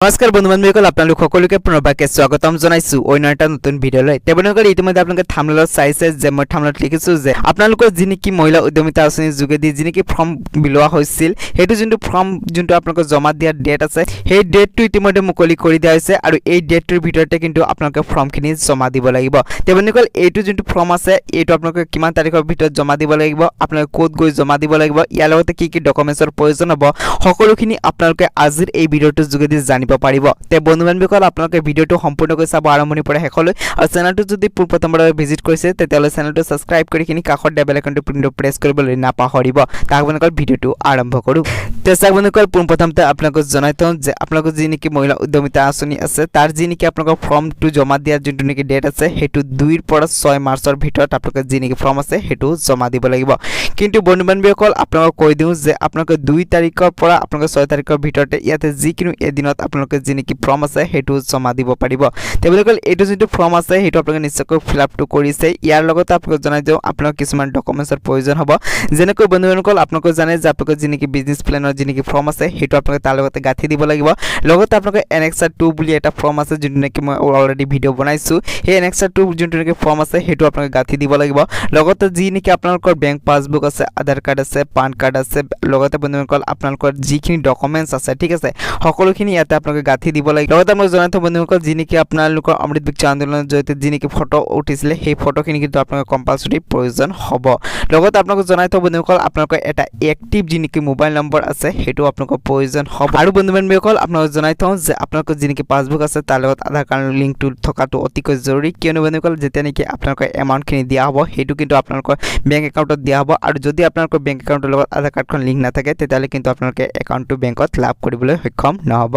নমস্কাৰ বন্ধু-বান্ধৱীসকল আপোনালোক সকলোকে পুনৰবাৰকে স্বাগতম জনাইছো অন্য এটা নতুন ভিডিঅলৈ। তেবনসকল ইতিমধ্যে আপোনালোকে থাম্বনেলত চাইছে যে মই থাম্বনেলত লিখিছো যে আপোনালোকৰ যিনেকি মহিলা উদ্যমিতা আঁচনিৰ যোগেদি যিনেকি ফৰ্ম বিলোৱা হৈছিল সেইটো যোনটো আপোনালোকৰ জমা দিয়া ডেট আছে সেই ডেটটো ইতিমধ্যে মুকলি কৰি দিয়া হৈছে আৰু এই ডেটটোৰ ভিতৰতে কিন্তু আপোনালোকে ফৰ্মখিনি জমা দিব লাগিব। তেবনসকল এইটো যোনটো ফৰ্ম আছে এইটো আপোনালোকে কিমান তাৰিখৰ ভিতৰত জমা দিব লাগিব, আপোনালোকে ক'ত গৈ জমা দিব লাগিব, ইয়াৰ লগতে কি কি ডকুমেণ্টছৰ প্ৰয়োজন হ'ব সকলোখিনি আপোনালোকে আজিৰ এই ভিডিঅ'টোৰ যোগেদি জানিব পাৰিব। তে বন্ধু-বান্ধৱীসকল আপোনালোকে ভিডিঅ'টো সম্পূৰ্ণকৈ চাব আৰম্ভণিৰ পৰা শেষলৈ আৰু চেনেলটো যদি প্ৰথমবাৰ ভিজিট কৰিছে তেতিয়াহ'লে চেনেলটো ছাবস্ক্ৰাইব কৰি কিনি কাষৰ বেল আইকনটো প্ৰেছ কৰিবলৈ নাপাহৰিব। তাক বন্ধুসকল ভিডিঅ'টো আৰম্ভ কৰোঁ। তে চাওক বন্ধুসকল পোনপ্ৰথমতে আপোনালোকক জনাই থওঁ যে আপোনালোকৰ যি নেকি মহিলা উদ্যমিতা আঁচনি আছে তাৰ যি নেকি আপোনালোকৰ ফৰ্মটো জমা দিয়াৰ যোনটো নেকি ডেট আছে সেইটো 2 পৰা 6 মাৰ্চৰ ভিতৰত আপোনালোকে যি নেকি ফৰ্ম আছে সেইটো জমা দিব লাগিব। কিন্তু বন্ধু-বান্ধৱীসকল আপোনালোকক কৈ দিওঁ যে আপোনালোকে 2 তাৰিখৰ পৰা আপোনালোকে 6 তাৰিখৰ ভিতৰতে ইয়াতে যিকোনো এদিনত আপোনালোকে যি নেকি ফৰ্ম আছে সেইটো জমা দিব পাৰিব। তেবলকল এইটো যোনটো ফৰ্ম আছে সেইটো আপোনালোকে নিশ্চয়কৈ ফিল আপটো কৰিছে। ইয়াৰ লগতে আপোনালোকক জনাই দিওঁ আপোনালোক কিছুমান ডকুমেণ্টছৰ প্ৰয়োজন হ'ব। যেনেকৈ বন্ধু-বান্ধৱীসকল আপোনালোকে জানে যে আপোনালোকৰ যি নেকি বিজনেছ প্লেনৰ যি নেকি ফৰ্ম আছে সেইটো আপোনালোকে তাৰ লগতে গাঁঠি দিব লাগিব। লগতে আপোনালোকে এনেক্সাৰ 2 বুলি এটা ফৰ্ম আছে যোনটো নেকি মই অলৰেডি ভিডিঅ' বনাইছোঁ। সেই এনেক্সাৰ 2 যোনটো নেকি ফৰ্ম আছে সেইটো আপোনালোকে গাঁঠি দিব লাগিব। লগতে যি নেকি আপোনালোকৰ বেংক পাছবুক আছে, আধাৰ কাৰ্ড আছে, পান কাৰ্ড আছে, লগতে বন্ধু-বান্ধৱীসকল আপোনালোকৰ যিখিনি ডকুমেণ্টছ আছে ঠিক আছে সকলোখিনি ইয়াতে আপোনালোকে গাঁঠি দিব লাগিব। লগতে মই জনাই থওঁ বন্ধুসকল যি নেকি আপোনালোকৰ অমৃত বিক্ষা আন্দোলনৰ জৰিয়তে যি নেকি ফটো উঠিছিলে সেই ফটোখিনি কিন্তু আপোনালোকৰ কম্পালচৰি প্ৰয়োজন হ'ব। লগতে আপোনালোকক জনাই থওঁ বন্ধুসকল আপোনালোকৰ এটা এক্টিভ যি নেকি মোবাইল নম্বৰ আছে সেইটো আপোনালোকৰ প্ৰয়োজন হ'ব। আৰু বন্ধু-বান্ধৱীসকল আপোনালোকক জনাই থওঁ যে আপোনালোকৰ যি নেকি পাছবুক আছে তাৰ লগত আধাৰ কাৰ্ডৰ লিংকটো থকাটো অতিকৈ জৰুৰী। কিয়নো বন্ধুসকল যেতিয়া নেকি আপোনালোকৰ এমাউণ্টখিনি দিয়া হ'ব সেইটো কিন্তু আপোনালোকৰ বেংক একাউণ্টত দিয়া হ'ব আৰু যদি আপোনালোকৰ বেংক একাউণ্টৰ লগত আধাৰ কাৰ্ডখন লিংক নাথাকে তেতিয়াহ'লে কিন্তু আপোনালোকে একাউণ্টটো বেংকত লাভ কৰিবলৈ সক্ষম নহ'ব।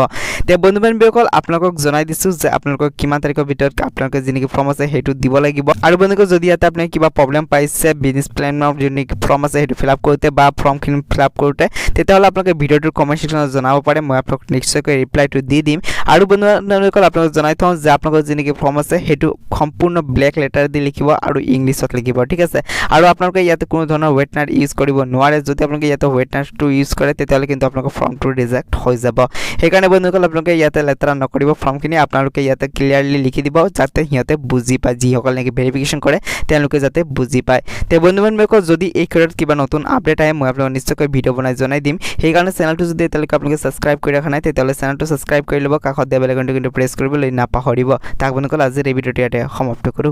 তে বন্ধু-বান্ধৱীসকল আপোনালোকক জনাই দিছোঁ যে আপোনালোকৰ কিমান তাৰিখৰ ভিতৰত আপোনালোকে যি নেকি ফৰ্ম আছে সেইটো দিব লাগিব। আৰু বন্ধুসকল যদি ইয়াতে আপুনি কিবা প্ৰব্লেম পাইছে বিজনেছ প্লেনৰ যি নেকি ফৰ্ম আছে সেইটো ফিল আপ কৰোঁতে বা ফৰ্মখিনি ফিল আপ কৰোঁতে তেতিয়াহ'লে আপোনালোকে ভিডিঅ'টোৰ কমেণ্ট ছেকশ্যনত জনাব পাৰে, মই আপোনালোকক নিশ্চয়কৈ ৰিপ্লাইটো দি দিম। আৰু বন্ধুসকল আপোনালোকক জনাই থওঁ যে আপোনালোকৰ যি নেকি ফৰ্ম আছে সেইটো সম্পূৰ্ণ ব্লেক লেটাৰ দি লিখিব আৰু ইংলিছত লিখিব ঠিক আছে। আৰু আপোনালোকে ইয়াতে কোনো ধৰণৰ ৱেটনাৰ ইউজ কৰিব নোৱাৰে। যদি আপোনালোকে ইয়াতে ৱেটনাৰটো ইউজ কৰে তেতিয়াহ'লে কিন্তু আপোনালোকৰ ফৰ্মটো ৰিজেক্ট হৈ যাব। সেইকাৰণে বন্ধুসকল আপোনালোকে ইয়াতে লেটাৰা নকৰিব, ফৰ্মখিনি আপোনালোকে ইয়াতে ক্লিয়াৰলি লিখি দিব যাতে সিহঁতে বুজি পায়, যিসকল নেকি ভেৰিফিকেশ্যন কৰে তেওঁলোকে যাতে বুজি পায়। তে বন্ধু-বান্ধৱীসকল যদি এই ক্ষেত্ৰত কিবা নতুন আপডেট আহে মই আপোনালোকক নিশ্চয়কৈ ভিডিঅ' বনাই জনাই দিম। সেইকাৰণে চেনেলটো যদি এতিয়ালৈকে আপোনালোকে ছাবস্ক্ৰাইব কৰি ৰখা নাই তেতিয়াহ'লে চেনেলটো ছাবস্ক্ৰাইব কৰি ল'ব, কাষত বেল আইকনটো কিন্তু প্ৰেছ কৰিবলৈ নাপাহৰিব। তাক বন্ধুসকল আজিৰ এই ভিডিঅ'টো ইয়াতে সমাপ্ত কৰোঁ।